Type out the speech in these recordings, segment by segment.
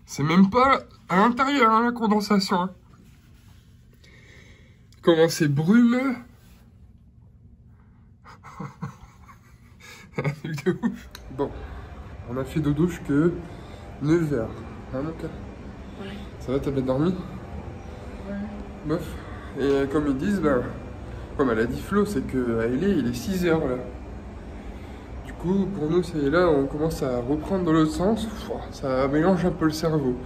C'est même pas à l'intérieur, hein, la condensation. Hein. Comment c'est brumeux. Un truc de ouf. Bon, on a fait dodo jusque 9h. Hein, mon cas? Ouais. Ça va, t'as bien dormi? Ouais. Bof. Et comme ils disent, ben, comme elle a dit Flo, c'est que à L.A. il est 6h là. Du coup, pour nous, ça y est là, on commence à reprendre dans l'autre sens. Ça mélange un peu le cerveau.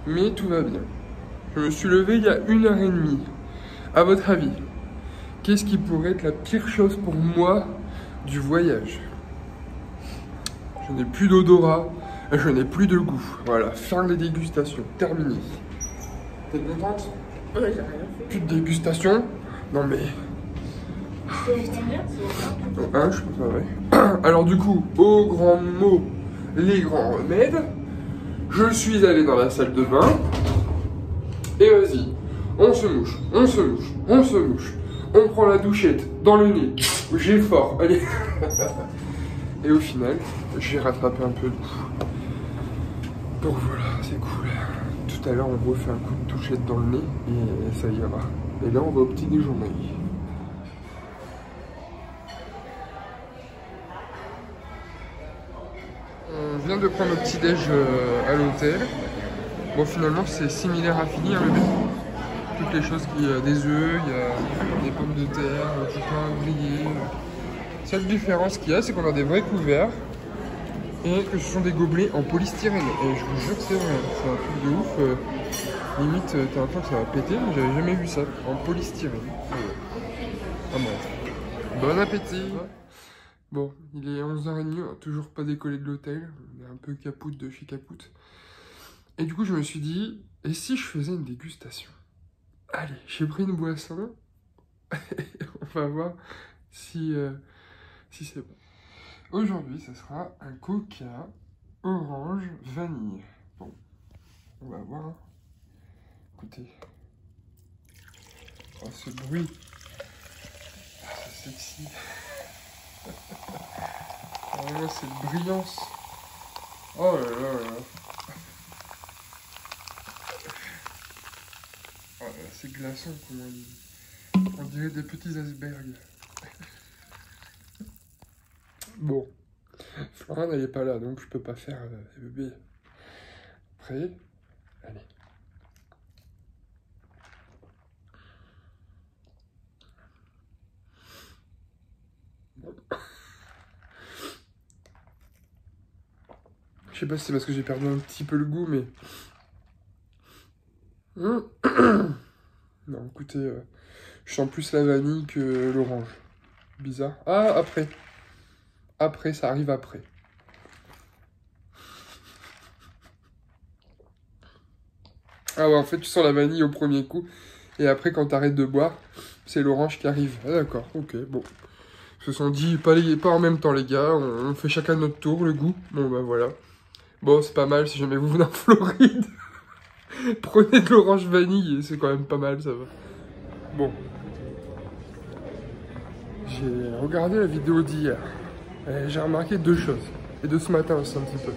Mais tout va bien. Je me suis levé il y a 1h30. À votre avis, qu'est-ce qui pourrait être la pire chose pour moi du voyage? Je n'ai plus d'odorat, je n'ai plus de goût. Voilà, fin des dégustations, terminé. T'es contente? Ouais, j'ai rien fait. Plus de dégustation? Non mais... Hein, je sais pas, ouais. Alors du coup, aux grands mots, les grands remèdes, je suis allé dans la salle de bain, et vas-y, on se mouche, on se mouche, on se mouche, on prend la douchette dans le nez, j'ai fort, allez. Et au final, j'ai rattrapé un peu de goût. Donc voilà, c'est cool. Tout à l'heure, on refait un coup de douchette dans le nez, et ça ira. Et là, on va au petit déjeuner. On vient de prendre le petit déj à l'hôtel. Bon, finalement, c'est similaire à finir. Toutes les choses qu'il y a des œufs, il y a des pommes de terre, du pain grillé. Seule différence qu'il y a, c'est qu'on a des vrais couverts et que ce sont des gobelets en polystyrène. Et je vous jure que c'est vrai, c'est un truc de ouf. Limite, t'as l'impression que ça va péter, mais j'avais jamais vu ça en polystyrène. Ah bref. Bon appétit! Bon, il est 11h30, on n'a toujours pas décollé de l'hôtel. On est un peu capoute de chez capoute. Et du coup, je me suis dit, et si je faisais une dégustation? Allez, j'ai pris une boisson. On va voir si c'est bon. Aujourd'hui, ce sera un coca orange vanille. Bon, on va voir. Écoutez. Oh, ce bruit. Ah, c'est sexy. Vraiment, cette brillance. Oh là là là. Oh là, c'est glaçant, comment on dirait des petits icebergs. Bon, Florent n'est pas là, donc je peux pas faire bébé. Prêt? Allez. Bon. Je sais pas si c'est parce que j'ai perdu un petit peu le goût, mais... Non, écoutez, je sens plus la vanille que l'orange. Bizarre. Ah, après. Après, ça arrive après. Ah ouais, en fait, tu sens la vanille au premier coup. Et après, quand t'arrêtes de boire, c'est l'orange qui arrive. Ah d'accord, ok, bon. Ils se sont dit, pas en même temps, les gars. On fait chacun notre tour, le goût. Bon, bah voilà. Bon, c'est pas mal si jamais vous venez en Floride. Prenez de l'orange vanille, c'est quand même pas mal, ça va. Bon. J'ai regardé la vidéo d'hier. J'ai remarqué deux choses. Et de ce matin aussi un petit peu.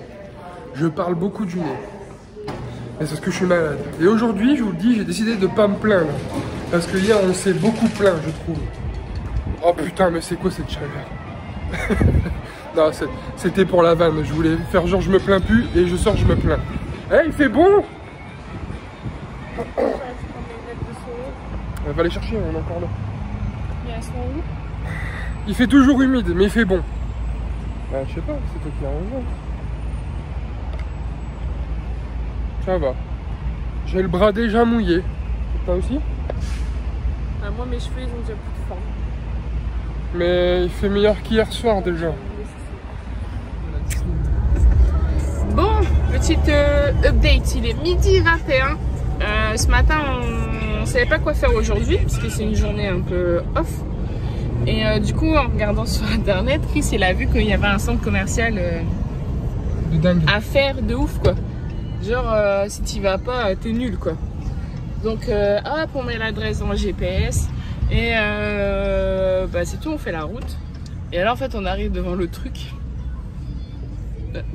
Je parle beaucoup du nez. Et c'est parce que je suis malade. Et aujourd'hui, je vous le dis, j'ai décidé de pas me plaindre. Parce que hier, on s'est beaucoup plaint, je trouve. Oh putain, mais c'est quoi cette chaleur? Non, c'était pour la vanne. Je voulais faire genre je me plains plus et je sors je me plains. Eh, il fait bon? On va aller chercher, on est encore là. Mais elles sont où? Il fait toujours humide, mais il fait bon. Bah, je sais pas, c'est toi qui as raison. Ça va. J'ai le bras déjà mouillé. Toi aussi? Ah, moi, mes cheveux, ils ont déjà plus de forme. Mais il fait meilleur qu'hier soir déjà. Bon, petite update. Il est midi 21. Ce matin, on savait pas quoi faire aujourd'hui, parce que c'est une journée un peu off. Et du coup, en regardant sur internet, Chris, il a vu qu'il y avait un centre commercial de dingue. À faire de ouf, quoi. Genre, si t'y vas pas, t'es nul, quoi. Donc, hop, on met l'adresse dans le GPS. Et bah, c'est tout, on fait la route. Et là, en fait, on arrive devant le truc.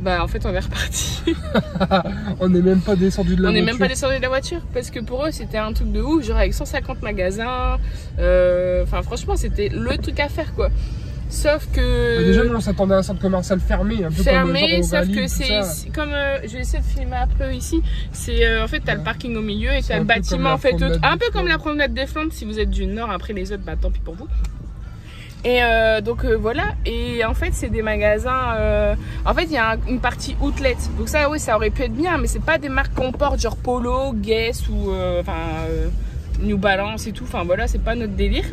Bah en fait on est reparti. On n'est même pas descendu de la voiture. On n'est même pas descendu de la voiture parce que pour eux c'était un truc de ouf, genre avec 150 magasins. Enfin franchement c'était le truc à faire quoi. Sauf que... Bah, déjà nous on s'attendait à un centre commercial fermé. Un peu fermé, comme sauf que c'est comme... je vais essayer de filmer après ici. C'est en fait t'as le parking au milieu et t'as le bâtiment en fait. Un peu comme la promenade des Flandres si vous êtes du nord. Après les autres, bah tant pis pour vous. Et donc voilà, et en fait c'est des magasins, en fait il y a une partie outlet, donc ça oui ça aurait pu être bien, mais c'est pas des marques qu'on porte genre Polo, Guess ou New Balance et tout, enfin voilà c'est pas notre délire.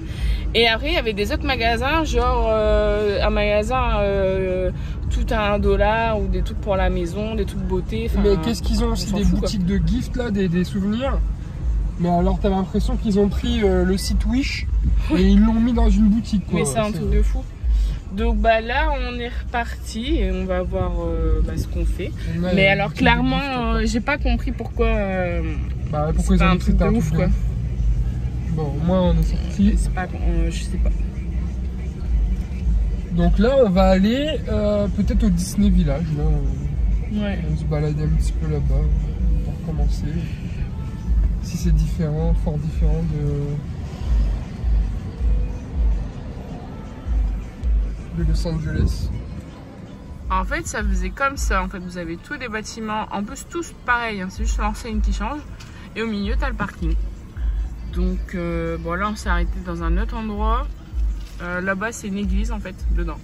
Et après il y avait des autres magasins, genre un magasin tout à $1 ou des trucs pour la maison, des trucs beauté. Mais qu'est-ce qu'ils ont aussi des boutiques de gift là, des souvenirs. Mais alors t'as l'impression qu'ils ont pris le site Wish et ils l'ont mis dans une boutique quoi. Mais c'est un truc de fou. Donc bah là on est reparti et on va voir ce qu'on fait. Mais alors clairement j'ai pas compris pourquoi pourquoi ils ont dit que c'était un truc de ouf quoi. Bon au moins on est sorti. C'est pas je sais pas. Donc là on va aller peut-être au Disney Village là. Ouais. On se balader un petit peu là-bas pour commencer. Si c'est différent, fort différent de Los Angeles. En fait, ça faisait comme ça. En fait, vous avez tous les bâtiments, en plus tous pareils. Hein, c'est juste l'enseigne qui change. Et au milieu, t'as le parking. Donc, bon là, on s'est arrêté dans un autre endroit. Là-bas, c'est une église en fait, dedans.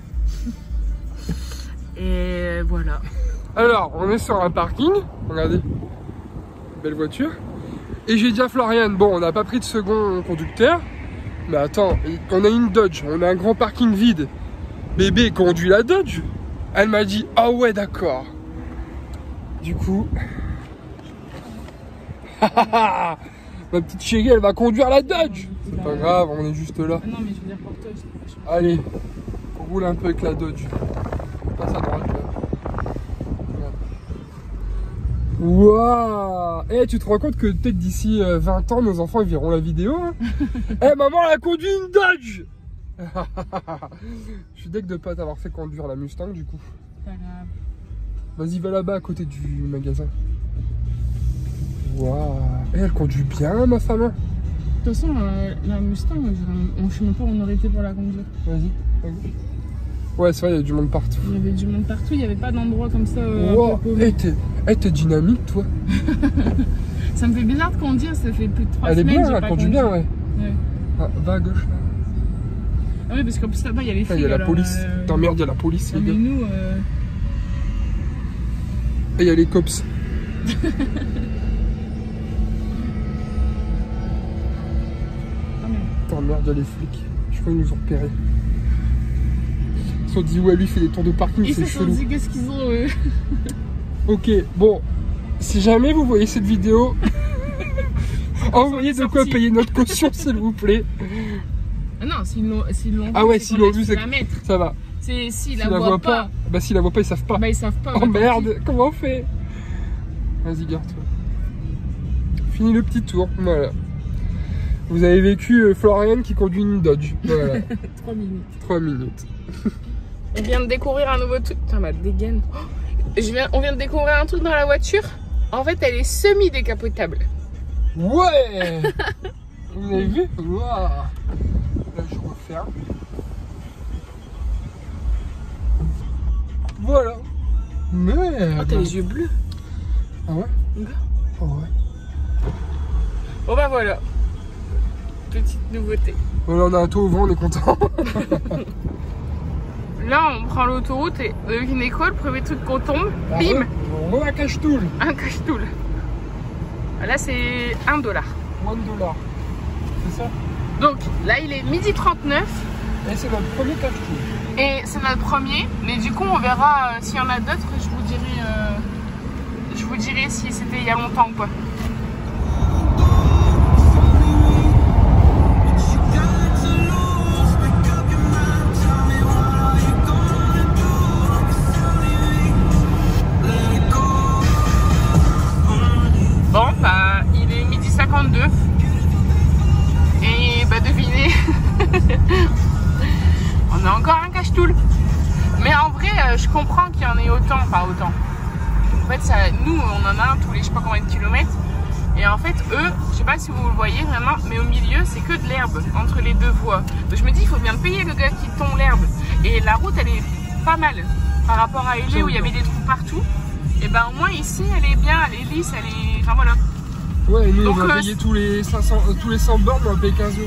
Et voilà. Alors, on est sur un parking. Regardez, belle voiture. Et j'ai dit à Floriane, bon on n'a pas pris de second conducteur, mais attends, on a une Dodge, on a un grand parking vide. Bébé conduit la Dodge. Elle m'a dit, ah ouais d'accord. Du coup, ma petite chérie elle va conduire la Dodge. C'est pas grave, on est juste là. Non mais je veux dire pour toi, allez, on roule un peu avec la Dodge. Passe à droite là. Waouh! Eh, tu te rends compte que peut-être d'ici 20 ans, nos enfants ils verront la vidéo hein. Eh, maman, elle a conduit une Dodge. Je suis deg de pas t'avoir fait conduire la Mustang du coup. Pas grave. Vas-y, va là-bas à côté du magasin. Waouh! Eh, elle conduit bien, ma femme. De toute façon, la Mustang, on ne sait même pas où on aurait été pour la conduire. Vas-y. Ouais, c'est vrai, il y a du monde partout. Il y avait du monde partout, il n'y avait pas d'endroit comme ça. Wow. T'es dynamique, toi. Ça me fait bizarre de conduire, ça fait plus de 3 semaines. Elle est bien, elle conduit bien, ouais. Ah, va à gauche, là. Ah oui, parce qu'en plus là-bas, il y a les flics. Il y a la police. Putain, merde, il y a la police, les gars. Mais nous. Et il y a les cops. Putain, merde, il y a les flics. Je crois qu'ils nous ont repérés. Ils se sont dit, ouais, lui, il fait des tours de parking, c'est chelou. Ils se sont dit, qu'est-ce qu'ils ont, eux. Ok, bon. Si jamais vous voyez cette vidéo, envoyez de quoi payer notre caution, s'il vous plaît. Ah non, s'ils l'ont vu, ah ouais, s'ils l'ont vu, c'est ça va. S'ils la voient pas. Bah, s'ils la voient pas, ils savent pas. Bah, ils savent pas. Oh merde, comment on fait? Vas-y, garde-toi. Fini le petit tour, voilà. Vous avez vécu Floriane qui conduit une Dodge. Voilà. 3 minutes. 3 minutes. On vient de découvrir un nouveau truc. Putain, ma dégaine. On vient de découvrir un truc dans la voiture. En fait, elle est semi-décapotable. Ouais. Vous avez vu? Wow. Là, je referme. Voilà. Merde. Oh, t'as les yeux bleus. Ah ouais? Oh ouais. Bon bah voilà. Petite nouveauté. Voilà, on a un toit au vent, on est content. Là, on prend l'autoroute et avec une école, premier truc qu'on tombe, bim. On voit un cache-tool. Un cache-tool. Là, c'est $1. $1. C'est ça? Donc là, il est 12h39. Et c'est notre premier cache-tool. Et c'est notre premier, mais du coup, on verra s'il y en a d'autres. Je vous dirai si c'était il y a longtemps ou pas. Bon, bah, il est 12h52. Et bah, devinez, on a encore un cache-tool. Mais en vrai, je comprends qu'il y en ait autant, enfin autant. fait, ça, nous, on en a un tous les je sais pas combien de kilomètres. Et en fait, eux, je sais pas si vous le voyez vraiment, mais au milieu, c'est que de l'herbe entre les deux voies. Donc je me dis, il faut bien payer le gars qui tond l'herbe. Et la route, elle est pas mal par rapport à Élé où il y avait des trous partout. Et ben au moins ici, elle est bien, elle est lisse, elle est... Enfin voilà. Ouais, nous, donc, on va payer tous les 100 bornes, on va payer 15 €.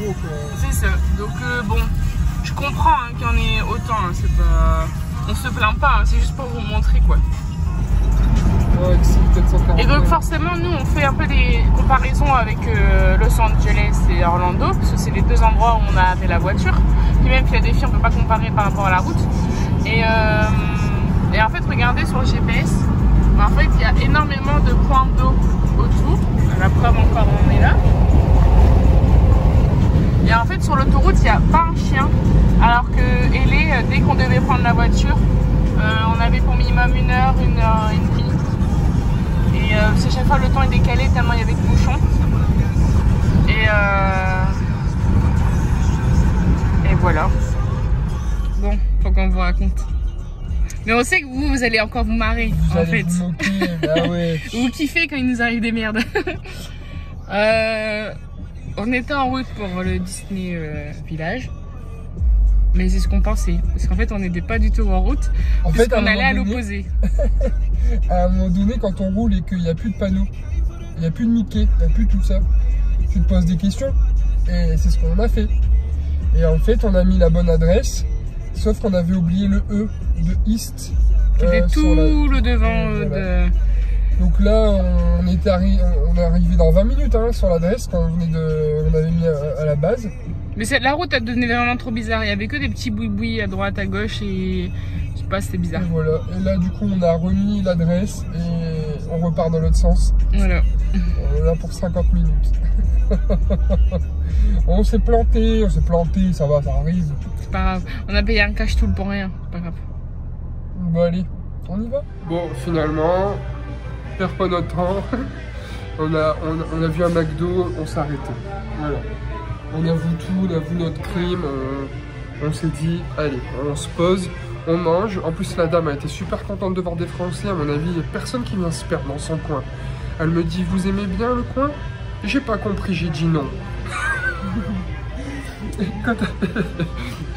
C'est ça. Donc bon, je comprends hein, qu'il y en ait autant. Hein, c'est pas... On se plaint pas, hein, c'est juste pour vous montrer quoi. Ouais, peut-être 140. Et donc forcément, nous, on fait un peu des comparaisons avec Los Angeles et Orlando, parce que c'est les deux endroits où on a fait la voiture. Puis même Philadelphie, on peut pas comparer par rapport à la route. Et en fait, regardez sur le GPS, en fait, il y a énormément de points d'eau autour. La preuve encore, on est là. Et en fait, sur l'autoroute, il n'y a pas un chien. Alors que Élé, dès qu'on devait prendre la voiture, on avait pour minimum 1 heure, 1 heure et demie. Et c'est chaque fois le temps est décalé tellement il y avait de bouchons. Et voilà. Bon, faut qu'on vous raconte. Mais on sait que vous allez encore vous marrer, vous en fait. Vous moquer, bah ouais. Vous kiffez quand il nous arrive des merdes. On était en route pour le Disney Village. Mais c'est ce qu'on pensait. Parce qu'en fait, on n'était pas du tout en route. En fait, on allait à l'opposé. À un moment donné, quand on roule et qu'il n'y a plus de panneaux, il n'y a plus de Mickey, il n'y a plus tout ça, tu te poses des questions. Et c'est ce qu'on a fait. Et en fait, on a mis la bonne adresse. Sauf qu'on avait oublié le E de East. Qui était tout le devant voilà. Donc là, on est arrivé dans 20 minutes hein, sur l'adresse quand on avait mis à la base. Mais la route a devenu vraiment trop bizarre. Il y avait que des petits boui-boui à droite, à gauche et je sais pas, c'était bizarre. Et voilà. Et là, du coup, on a remis l'adresse et on repart dans l'autre sens. Voilà. On est là pour 50 minutes. On s'est planté, ça va, ça arrive. C'est pas grave. On a payé un cache-tool pour rien. C'est pas grave. Bon, allez, on y va. Bon, finalement, on perd pas notre temps. On a vu un McDo, on s'est arrêté. Voilà. On avoue tout, on avoue notre crime. On s'est dit, allez, on se pose, on mange. En plus, la dame a été super contente de voir des Français. À mon avis, il n'y a personne qui vient se perdre dans son coin. Elle me dit, vous aimez bien le coin? J'ai pas compris, j'ai dit non.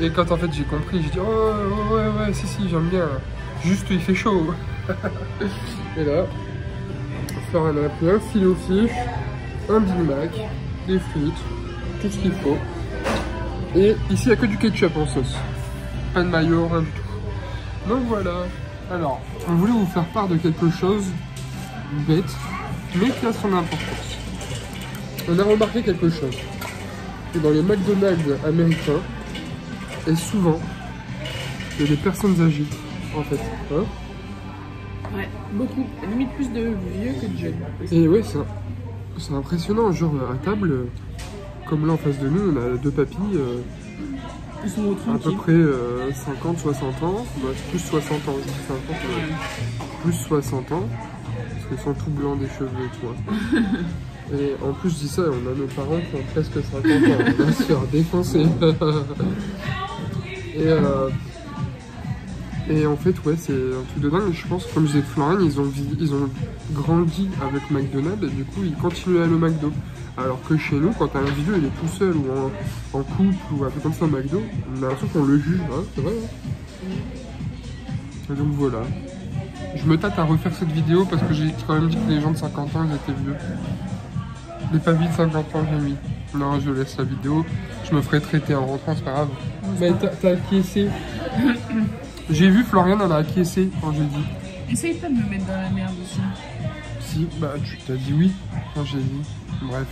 Et quand en fait j'ai compris, j'ai dit, oh ouais, si, j'aime bien. Juste, il fait chaud. Et là, Florian a pris un filet aux fiches, un Big Mac, des frites, tout ce qu'il faut. Et ici, il n'y a que du ketchup en sauce. Pas de mayo, rien du tout. Donc voilà. Alors, on voulait vous faire part de quelque chose bête, mais qui a son importance. On a remarqué quelque chose. Que dans les McDonald's américains, et souvent, il y a des personnes âgées, en fait. Hein? Ouais, beaucoup. Limite plus de vieux que de jeunes. Et ouais, c'est impressionnant. Genre, à table, comme là en face de nous, on a deux papis, à peu près 50, 60 ans. Bah, plus 60 ans, je dis 50, plus 60 ans. Parce qu'ils sont tout blancs des cheveux, tu vois. Et en plus, je dis ça, on a nos parents qui ont presque 50 ans. On va se faire défoncer. Et en fait, ouais, c'est un truc de dingue. Je pense, comme je disais, Florian, ils ont grandi avec McDonald's et du coup, ils continuent à aller au McDo. Alors que chez nous, quand un vieux, il est tout seul ou en couple ou un peu comme ça au McDo, on a l'impression qu'on le juge, hein, c'est vrai. Hein. Et donc voilà. Je me tâte à refaire cette vidéo parce que j'ai quand même dit que les gens de 50 ans, ils étaient vieux. Les papilles de 50 ans, j'ai mis. Non, je laisse la vidéo. Je me ferai traiter en rentrant, c'est pas grave. Mais t'as acquiescé. J'ai vu Florian, elle a acquiescé quand j'ai dit. Essaye pas de me mettre dans la merde aussi. Si, bah tu t'as dit oui quand j'ai dit. Bref.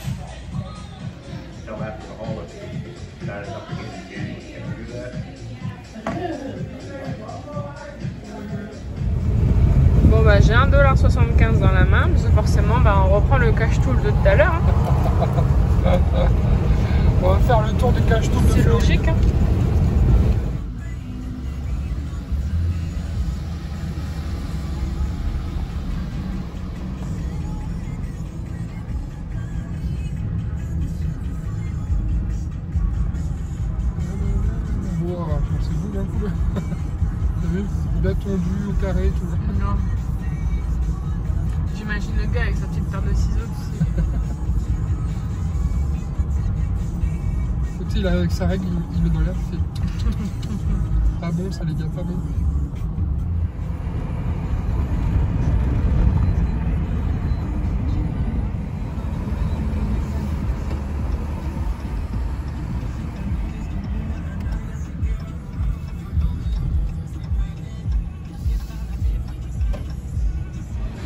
Bon bah j'ai 1,75 $ dans la main, parce que forcément bah, on reprend le cache-tool de tout à l'heure. Hein. On va faire le tour du cache-tool de C'est logique. Hein. C'est beau d'un coup là. T'as vu? Il a tondu au carré, tout. Non. J'imagine le gars avec sa petite paire de ciseaux. Il arrive avec sa règle, il met dans l'air, il fait pas bon ça les gars, pas bon.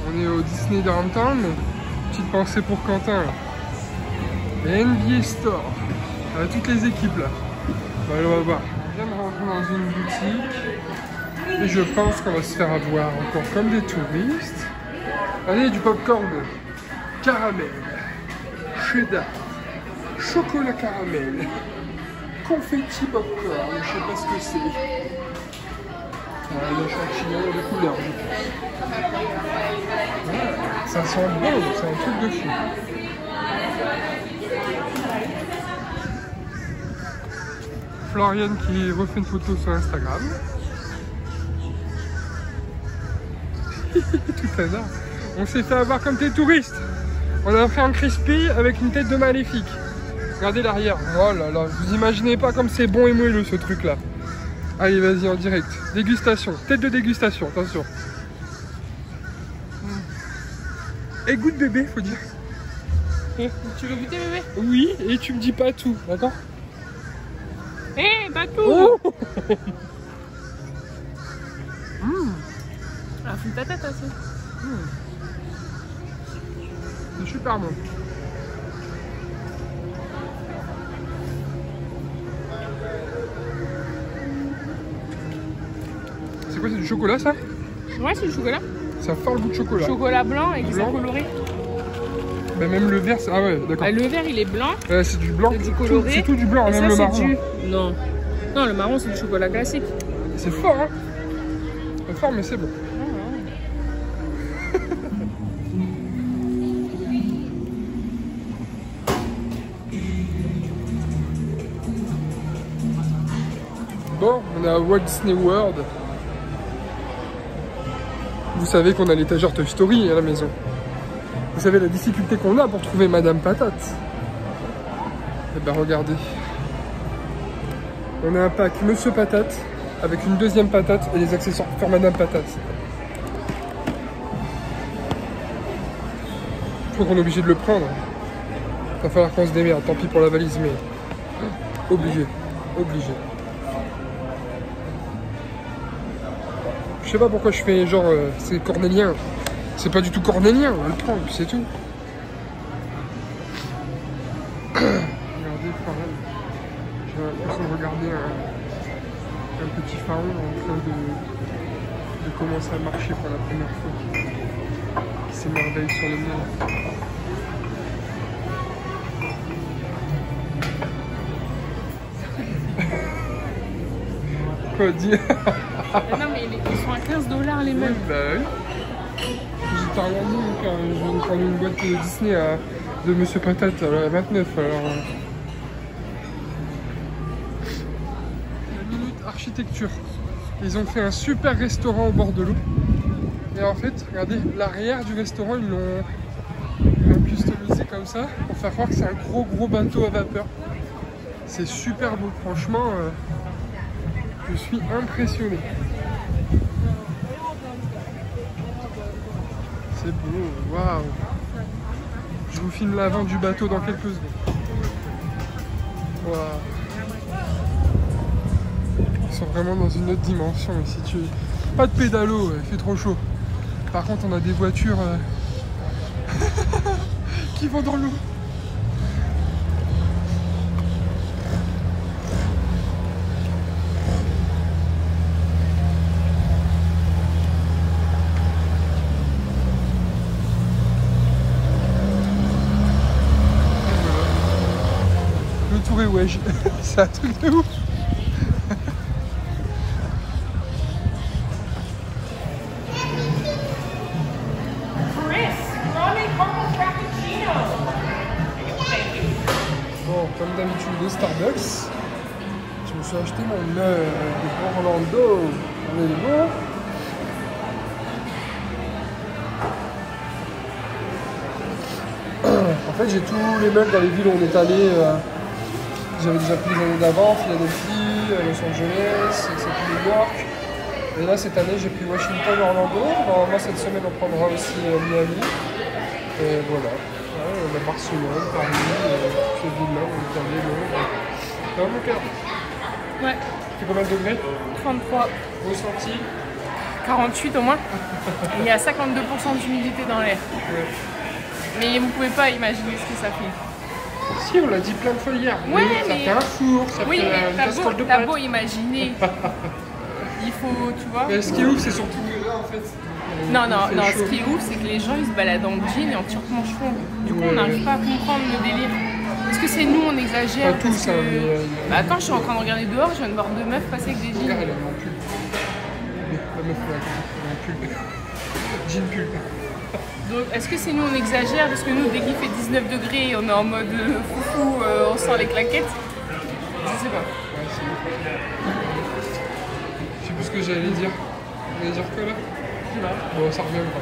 On est au Disney Downtown, petite pensée pour Quentin là. Et NBA Store. Toutes les équipes là. Bon, allez, on va voir. On vient de rentrer dans une boutique et je pense qu'on va se faire avoir encore comme des touristes. Allez, du popcorn, caramel, cheddar, chocolat caramel, confetti popcorn, je sais pas ce que c'est. Le champignon de couleur, je pense. Ouais, ça sent bon, c'est un truc de fou. Floriane qui refait une photo sur Instagram. Tout hasard. On s'est fait avoir comme des touristes. On a pris un crispy avec une tête de maléfique. Regardez l'arrière. Oh là là, vous imaginez pas comme c'est bon et moelleux ce truc là. Allez, vas-y en direct. Dégustation. Tête de dégustation, attention. Et goûte bébé, faut dire. Tu veux goûter bébé? Oui, et tu me dis pas tout, d'accord? Eh, Batou! Oh Ah, fume ta tête aussi. C'est super bon. C'est quoi, c'est du chocolat ça? Ouais, c'est du chocolat. Ça a fort le goût de chocolat. Chocolat blanc avec des coloré. Bah même le vert, ah ouais, d'accord. Le vert il est blanc. C'est du blanc. C'est du coloré. C'est tout du blanc, même le marron. Non. Non, le marron c'est du chocolat classique. C'est fort, hein. C'est fort, mais c'est bon. Bon, on est à Walt Disney World. Vous savez qu'on a l'étagère Toy Story à la maison. Vous savez la difficulté qu'on a pour trouver Madame Patate. Et ben regardez. On a un pack Monsieur Patate avec une deuxième patate et des accessoires pour Madame Patate. Je crois qu'on est obligé de le prendre. Il va falloir qu'on se démerde, tant pis pour la valise, mais obligé, obligé. Je sais pas pourquoi je fais genre c'est cornélien. C'est pas du tout cornélien, on va le prendre, c'est tout. Regardez, pareil. J'ai l'impression de regarder un petit pharaon en train de commencer à marcher pour la première fois. Il s'émerveille sur le mur. Quoi dire? Non mais ils sont à 15 $ les mêmes. Bah oui. J'étais rien dit car je viens de prendre une boîte Disney de Monsieur Patate à 29 alors. La minute architecture. Ils ont fait un super restaurant au bord de l'eau. Et en fait, regardez, l'arrière du restaurant, ils l'ont customisé comme ça pour faire croire que c'est un gros bateau à vapeur. C'est super beau, franchement. Je suis impressionné. C'est beau, waouh. Je vous filme l'avant du bateau dans quelques secondes. Waouh. Ils sont vraiment dans une autre dimension ici. Pas de pédalo, il fait trop chaud. Par contre, on a des voitures qui vont dans l'eau. Ouais, c'est un truc de ouf. Bon, comme d'habitude au Starbucks, je me suis acheté mon mug de Orlando. On est bon. En fait, j'ai tous les meubles dans les villes où on est allé. J'avais déjà pris les années d'avant, Philadelphie, Los Angeles, etc. New York. Et là, cette année, j'ai pris Washington, Orlando. Normalement, cette semaine, on prendra aussi Miami. Et voilà. Ouais, on a Barcelone, Paris, toutes ces villes-là, on est allé. Non, mon cœur. Ouais. C'est combien de degrés? 33. Ressenti? 48 au moins. Il y a 52% d'humidité dans l'air. Ouais. Mais vous pouvez pas imaginer ce que ça fait. Si, on l'a dit plein de fois hier. Ouais, ça fait un four, ça oui, fait mais une casserole de t'as pâtes. beau imaginer. Il faut, tu vois. Mais ce qui est ouf, c'est surtout que là, en fait. Non, ce qui est ouf, c'est que les gens ils se baladent en jean et en t-shirt manche longue. Du coup, on n'arrive pas à comprendre le délire. Est-ce que c'est nous, on exagère? Pas tous, hein, mais. Bah, attends, je suis en train de regarder dehors, je viens de voir 2 meufs passer avec des jeans. Regarde, elle est en pull. La meuf, elle est en pull. Jean pull. Donc, est-ce que c'est nous, on exagère? Parce que nous, dès qu'il fait 19 degrés, on est en mode foufou, on sent les claquettes. Je sais pas. Ouais, c'est ouf. Je sais plus ce que j'allais dire. J'allais dire quoi là? Bon, ça reviendra.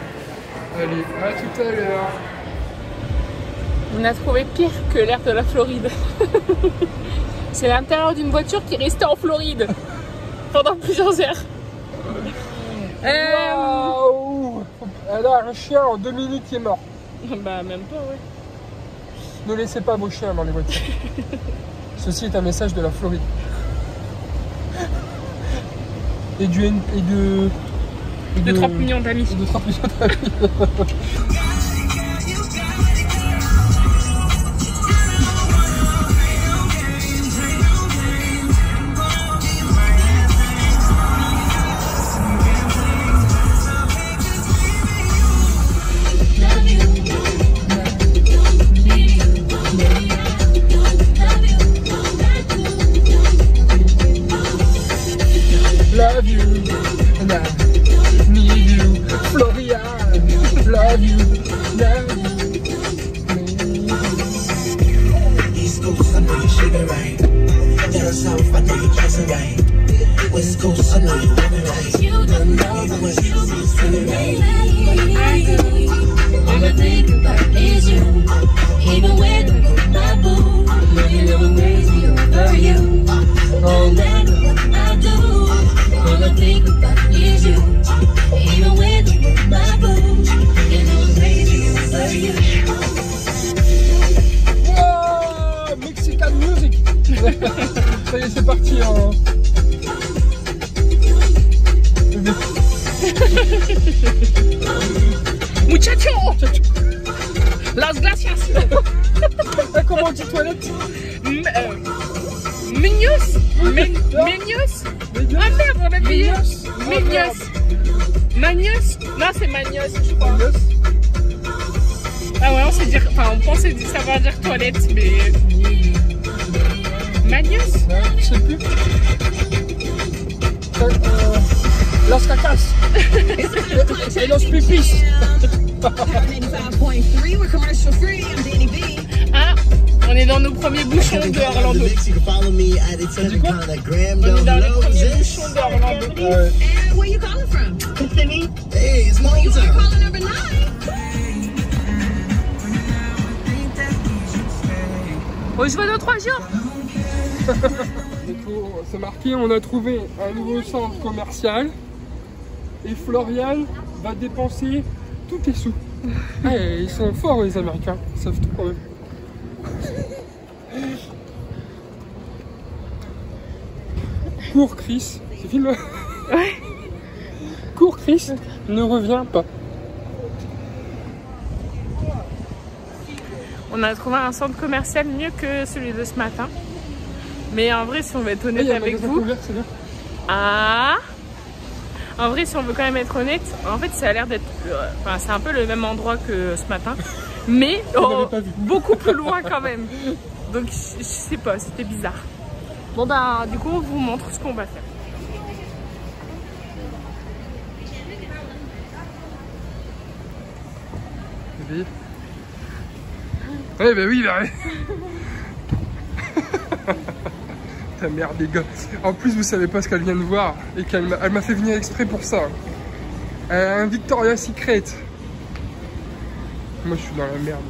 Allez, à tout à l'heure. On a trouvé pire que l'air de la Floride. C'est l'intérieur d'une voiture qui restait en Floride pendant plusieurs heures. Waouh! Alors, un chien en 2 minutes qui est mort. Bah, même pas, ouais. Ne laissez pas vos chiens dans les voitures. Ceci est un message de la Floride. Et de 30 millions d'amis. Et de 30 millions d'amis. Love you, and I need you, Florian. Love you, love you. East Coast, I know you shaking right. Down south, I know you dressing right. West Coast, I know you living right. You don't know what you feeling right. I do. All I think about is you. Even when I put my boo, you know I'm crazy over you. No matter what I do. All I think about is you. Even when I put my boo, you know I'm crazy over you. Wow, Mexican music. Ça y est, c'est parti en... Muchacho! Las gracias! Comment on dit toilette? Mignos? Mignos? Ah merde, on a payé! Mignos! Magnos? Non, c'est Magnos, je crois. Ah ouais, on sait dire. Enfin, on pensait savoir dire toilette, mais. Magnos? Je sais plus. Los cacas. Et los pipis. Ah, on est dans nos premiers bouchons de Orlando. On est dans les premiers bouchons d'Orlando. Where you calling from? Kissimmee. Hey, it's my you are calling number 9. On se voit dans 3 jours. C'est marqué, on a trouvé un nouveau centre commercial et Florian va dépenser tous tes sous. Ils sont forts les Américains, ils savent tout quand même. Cours Chris, c'est film. Ouais. Cours Chris, ne reviens pas. On a trouvé un centre commercial mieux que celui de ce matin. Mais en vrai, si on veut être honnête avec vous... Ah, en vrai, si on veut quand même être honnête, en fait, ça a l'air d'être... Enfin, c'est un peu le même endroit que ce matin. Mais beaucoup plus loin quand même. Donc, je sais pas, c'était bizarre. Bon, ben, du coup, on vous montre ce qu'on va faire. Ouais, bah oui, bah oui. Ta merde, les gars. En plus, vous savez pas ce qu'elle vient de voir et qu'elle m'a fait venir exprès pour ça. Un Victoria's Secret. Moi, je suis dans la merde.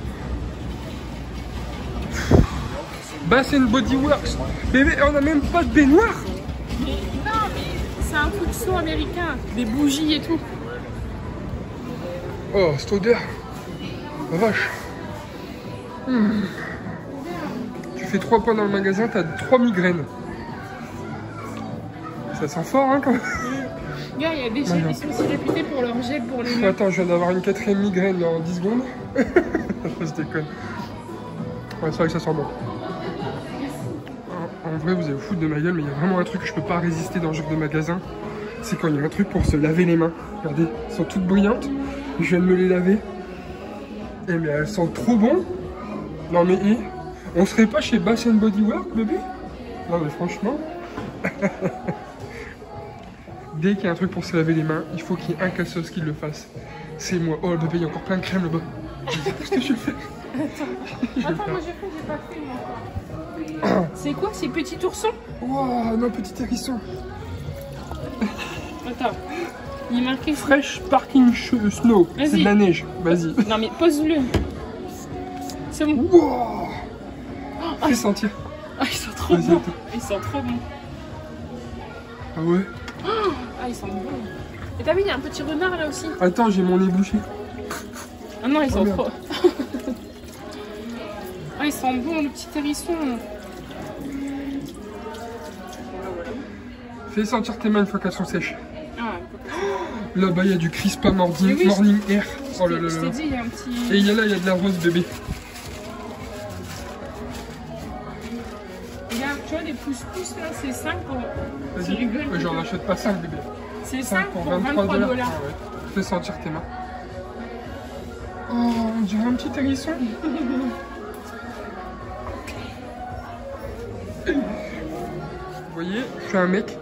Bath and Body Works. Bébé, on a même pas de baignoire. Mais non, mais c'est un truc so américain. Des bougies et tout. Oh, cette odeur. La vache. Tu fais 3 pas dans le magasin, t'as 3 migraines. Ça sent fort, hein, quand même. Gars, il y a des chefs qui sont aussi réputés pour leur gel pour les mains. Attends, je viens d'avoir une 4e migraine en 10 secondes. Je déconne. Ouais, c'est vrai que ça sent bon. En vrai, vous allez vous foutre de ma gueule, mais il y a vraiment un truc que je peux pas résister dans ce genre de magasin. C'est quand il y a un truc pour se laver les mains. Regardez, elles sont toutes brillantes. Je viens de me les laver. Et mais elles sentent trop bon. Non mais, on serait pas chez Bath and Body Works, bébé? Non mais franchement. Dès qu'il y a un truc pour se laver les mains, il faut qu'il y ait un cassos qui le fasse. C'est moi. Oh le bébé, il y a encore plein de crème là-bas. Qu'est-ce que je fais? Attends, moi j'ai pas fait moi encore. C'est quoi ces petits oursons? Oh non, petit hérisson. Attends, il est marqué Fresh Parking Snow. C'est de la neige. Vas-y. Non mais pose-le. C'est bon. Wow. Fais sentir. Ah, ils sont trop bons. Ils sont trop bons. Ah ouais? Ah, ils sont bons. Et t'as vu, il y a un petit renard là aussi. Attends, j'ai mon nez bouché. Ah non, ils sont merde. trop. Ah, ils sont bons, le petit hérisson. Fais sentir tes mains une fois qu'elles sont sèches. Ah, Là-bas, il y a du Crispa Morning, oui, morning Air. Oh là là je t'ai là. dit, il y a un petit... Et il y a là, il y a de la rose bébé. Regarde, tu vois, les pouces-pouces là, c'est 5 pour... Tu Vas-y. rigoles. Ouais, j'en achète pas 5 bébé. C'est 5 5 pour 23 $. Ah ouais. Fais sentir tes mains. Oh, on dirait un petit hérisson. Vous voyez, je suis un mec,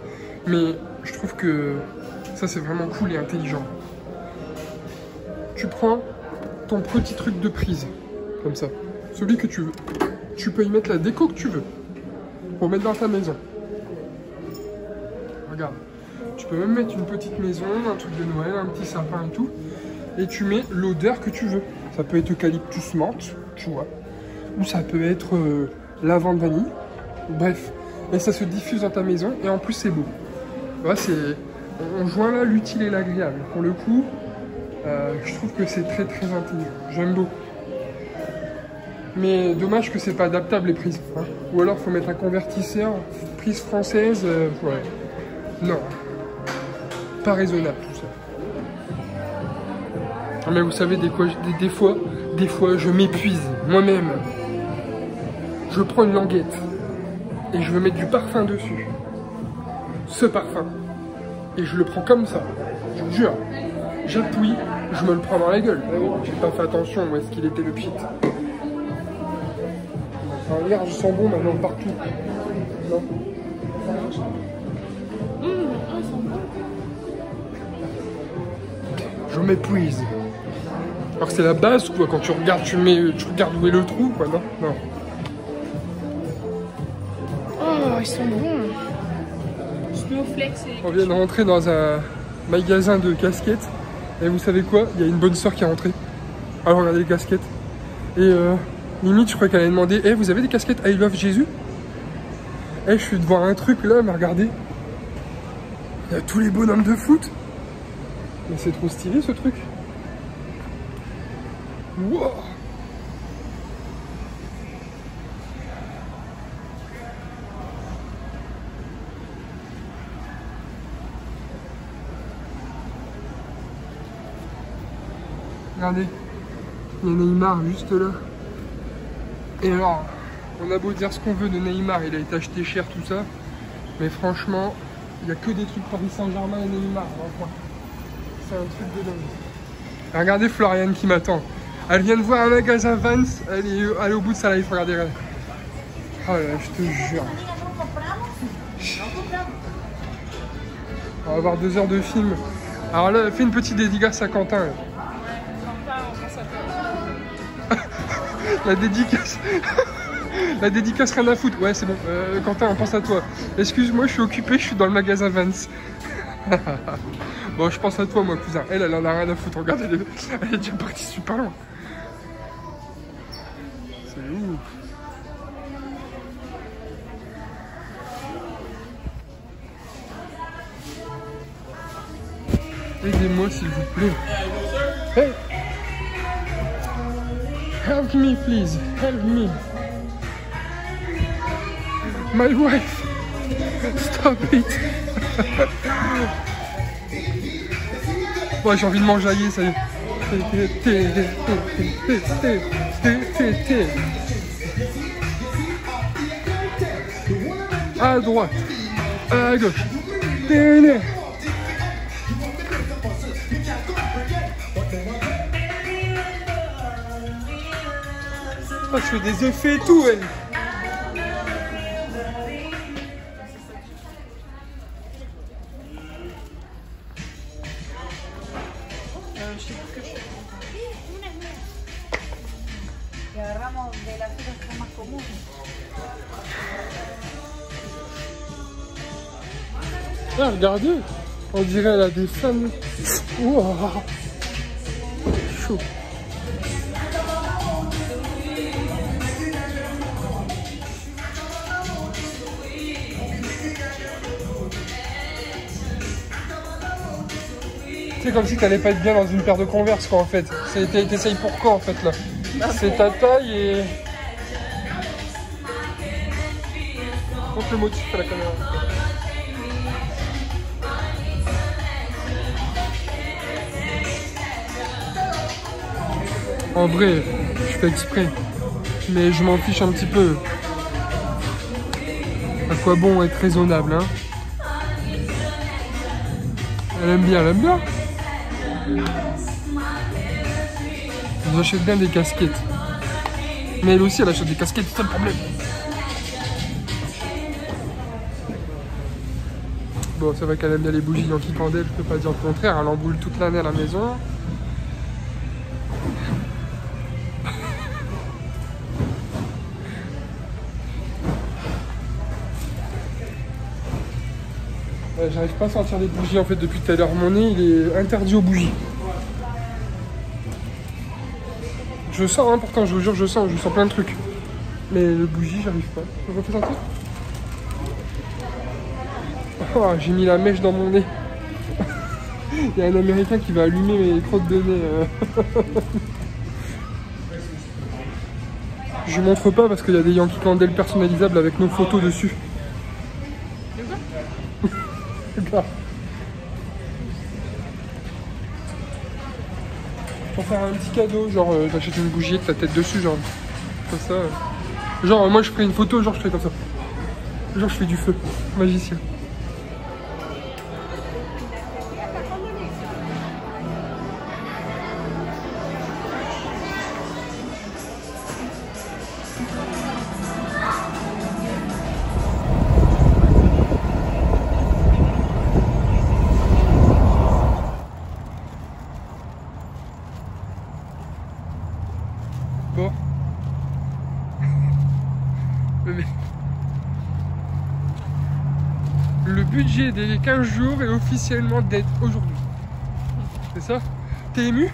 mais je trouve que ça c'est vraiment cool et intelligent. Tu prends ton petit truc de prise, comme ça, celui que tu veux. Tu peux y mettre la déco que tu veux, pour mettre dans ta maison. Regarde, tu peux même mettre une petite maison, un truc de Noël, un petit sapin et tout. Et tu mets l'odeur que tu veux. Ça peut être eucalyptus menthe, tu vois. Ou ça peut être lavande vanille. Bref. Et ça se diffuse dans ta maison. Et en plus, c'est beau. Ouais, on joint là l'utile et l'agréable. Pour le coup, je trouve que c'est très très intelligent. J'aime beaucoup. Mais dommage que c'est pas adaptable les prises. Hein. Ou alors, faut mettre un convertisseur. Prise française. Ouais. Non. Pas raisonnable tout ça. Mais vous savez, des fois, je m'épuise moi-même. Je prends une languette et je veux mettre du parfum dessus. Ce parfum. Et je le prends comme ça. Je vous jure. J'appuie, je me le prends dans la gueule. J'ai pas fait attention où est-ce qu'il était le pit. Enfin, regarde, je sens bon maintenant partout. Non. Je m'épuise. Alors c'est la base quoi, quand tu regardes, tu regardes où est le trou quoi, non? Non. Oh, ils sont bons. Snowflakes et... On vient de rentrer dans un magasin de casquettes. Et vous savez quoi? Il y a une bonne soeur qui est rentrée. Alors regardez les casquettes. Et limite je crois qu'elle a demandé, hey, vous avez des casquettes I Love Jésus? Eh, je suis devant un truc là, mais regardez. Il y a tous les bonhommes de foot. Mais c'est trop stylé ce truc. Wow. Regardez, il y a Neymar juste là. Et alors, on a beau dire ce qu'on veut de Neymar, il a été acheté cher tout ça. Mais franchement, il n'y a que des trucs Paris Saint-Germain et Neymar dans le coin. C'est un truc de dingue. Regardez Floriane qui m'attend. Elle vient de voir un magasin Vans, elle est au bout de sa life, regardez. Oh là là, je te jure. On va avoir 2 heures de film. Alors là, fais une petite dédicace à Quentin. La dédicace. La dédicace, rien à foutre. Ouais, c'est bon. Quentin, on pense à toi. Excuse-moi, je suis occupé, je suis dans le magasin Vans. Bon, je pense à toi, moi, cousin. Elle en a rien à foutre. Regarde, elle est déjà partie super loin. C'est ouf. Aidez-moi s'il vous plaît. Hey! Help me please, help me. My wife! Stop it! Ouais, j'ai envie de m'enjailler, ça y est. À droite, à gauche. Oh, je fais des effets et tout, elle. Ah, regardez, on dirait elle a des femmes. Wow. Chaud. C'est comme si t'allais pas être bien dans une paire de Converse quoi en fait. T'essayes pour quoi en fait là? C'est ta taille et... Montre le motif à la caméra. En vrai, je fais exprès. Mais je m'en fiche un petit peu. À quoi bon être raisonnable, hein? Elle aime bien, elle aime bien. J'achète bien des casquettes. Mais elle aussi, elle achète des casquettes, c'est ça le problème. Bon, c'est vrai qu'elle aime bien les bougies Yankee Candle, je peux pas dire le contraire. Elle emboule toute l'année à la maison. J'arrive pas à sortir des bougies en fait depuis tout à l'heure. Mon nez il est interdit aux bougies. Je sens hein, pourtant je vous jure je sens plein de trucs. Mais le bougie j'arrive pas. Je refais sortir. Oh, j'ai mis la mèche dans mon nez. Il y a un américain qui va allumer mes crottes de nez. Je montre pas parce qu'il y a des Yankee Candle personnalisables avec nos photos dessus. Pour faire un petit cadeau, genre t'achètes une bougie avec ta tête dessus, genre comme ça. Genre moi je ferais une photo, genre je fais comme ça. Genre je fais du feu, magicien. Bon. Le budget des 15 jours est officiellement dead aujourd'hui. C'est ça? T'es ému?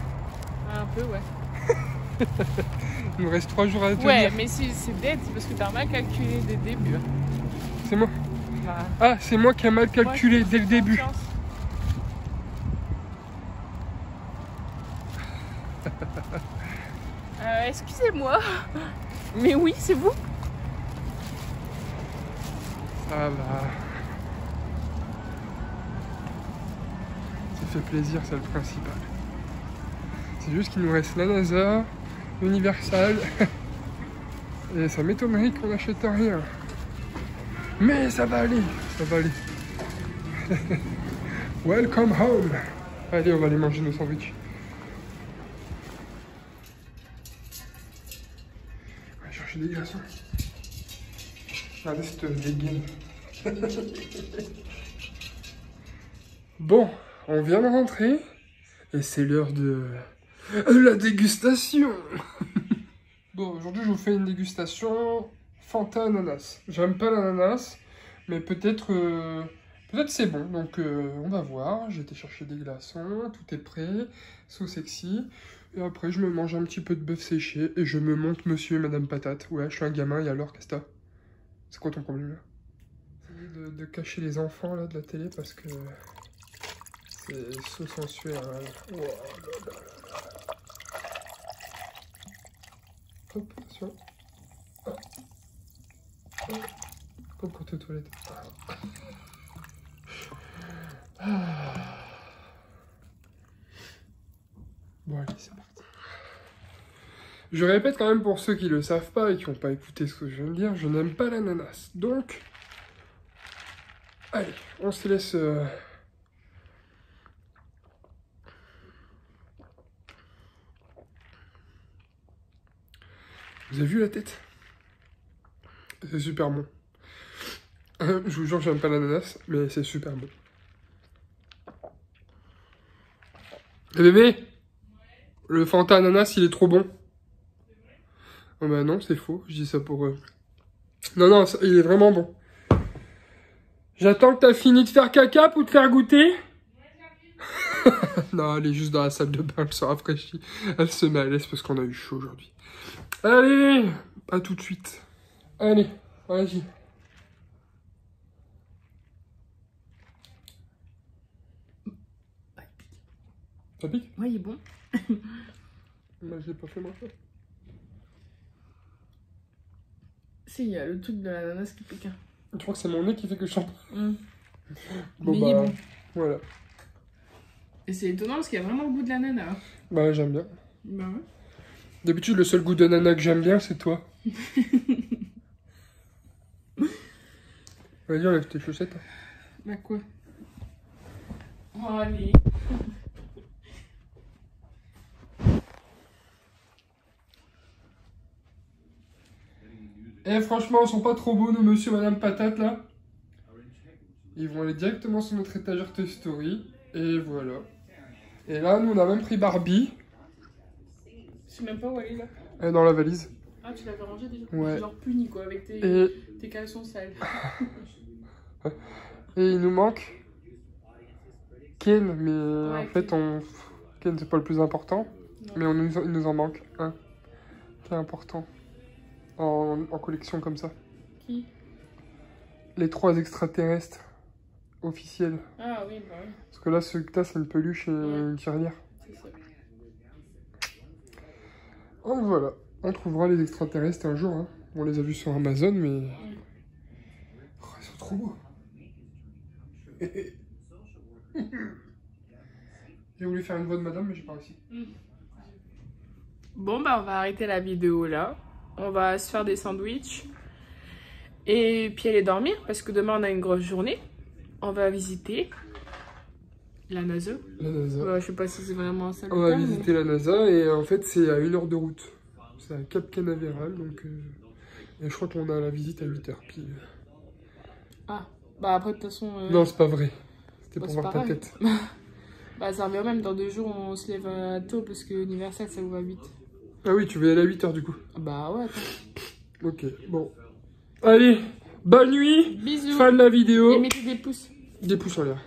Un peu, ouais. Il nous reste 3 jours à tenir. Ouais, mais si c'est dead, c'est parce que t'as mal calculé dès le début. C'est moi. Bah, Ah, c'est moi qui ai mal calculé dès le début. Excusez-moi. Mais oui, c'est vous? Ça va. Ça fait plaisir, c'est le principal. C'est juste qu'il nous reste la NASA, Universal. Et ça m'étonnerait qu'on n'achète rien. Mais ça va aller, ça va aller. Welcome home. Allez, on va aller manger nos sandwichs. On va chercher des glaçons. Regardez cette dégaine. Bon, on vient de rentrer. Et c'est l'heure de la dégustation. Bon, aujourd'hui je vous fais une dégustation Fanta ananas. J'aime pas l'ananas, mais peut-être c'est bon. Donc on va voir. J'ai été chercher des glaçons, tout est prêt, so sexy. Et après je me mange un petit peu de bœuf séché et je me monte monsieur et madame patate. Ouais, je suis un gamin et alors qu'est-ce que t'as? C'est quoi ton problème là? Essayer de cacher les enfants là de la télé parce que C'est sauce sensuelle. Wow, là, là, là. Hop, attention. Hop, hop quand t'es aux toilettes. Bon, allez, c'est parti. Je répète quand même pour ceux qui le savent pas et qui n'ont pas écouté ce que je viens de dire, je n'aime pas l'ananas. Donc, allez, on se laisse... Vous avez vu la tête? C'est super bon. Je vous jure que j'aime pas l'ananas, mais c'est super bon. Le bébé, le Fanta ananas, il est trop bon. Oh bah non, c'est faux, je dis ça pour eux. Non, non, il est vraiment bon. J'attends que t'as fini de faire caca pour te faire goûter. Non, elle est juste dans la salle de bain, elle se rafraîchit. Elle se met à l'aise parce qu'on a eu chaud aujourd'hui. Allez, à tout de suite. Allez, vas-y. Ça pique? Ouais, il est bon. Bah, je l'ai pas fait moi. Si, il y a le truc de l'ananas qui pique. Je crois que c'est mon nez qui fait que je chante. Bon, Bon, mais bah, il est bon. voilà. Et c'est étonnant parce qu'il y a vraiment le goût de l'ananas. Bah, j'aime bien. Bah ouais. D'habitude, le seul goût d'ananas que j'aime bien, c'est toi. Vas-y, enlève tes chaussettes. Bah quoi? Oh, allez. Eh, franchement, ils sont pas trop beaux, nos monsieur et madame patate, là. Ils vont aller directement sur notre étagère Toy Story. Et voilà. Et là, nous, on a même pris Barbie. Je sais même pas où elle est là. Elle est dans la valise. Ah, tu l'avais rangée déjà? Ouais. Genre puni quoi, avec Et tes caleçons sales. il nous manque Ken, mais Ouais, en fait, Ken, c'est pas le plus important. Non. Mais il nous en manque un qui est important en collection comme ça. Qui? Les 3 extraterrestres officiels. Ah oui, bah oui. Parce que là, ce que t'as, c'est une peluche et une tirelire. C'est ça. Donc voilà, on trouvera les extraterrestres un jour. Hein. On les a vus sur Amazon, mais... Oh, ils sont trop beaux. J'ai voulu faire une voix de madame, mais j'ai pas réussi. Bon, bah on va arrêter la vidéo là. On va se faire des sandwichs. Et puis aller dormir, parce que demain on a une grosse journée. On va visiter la NASA. La NASA. Ouais, je sais pas si c'est vraiment ça. On va visiter la NASA et en fait c'est à 1 heure de route. C'est à Cap Canaveral donc et je crois qu'on a la visite à 8 heures. Puis... Ah, bah après de toute façon... Non c'est pas vrai, c'était bah, pour voir ta tête. Bah ça revient même, dans 2 jours on se lève tôt parce que Universal ça ouvre à 8. Ah oui tu veux y aller à 8 heures du coup. Bah ouais, attends. Ok bon. Allez, bonne nuit. Bisous. Fin de la vidéo. Et mettez des pouces. Des pouces en l'air.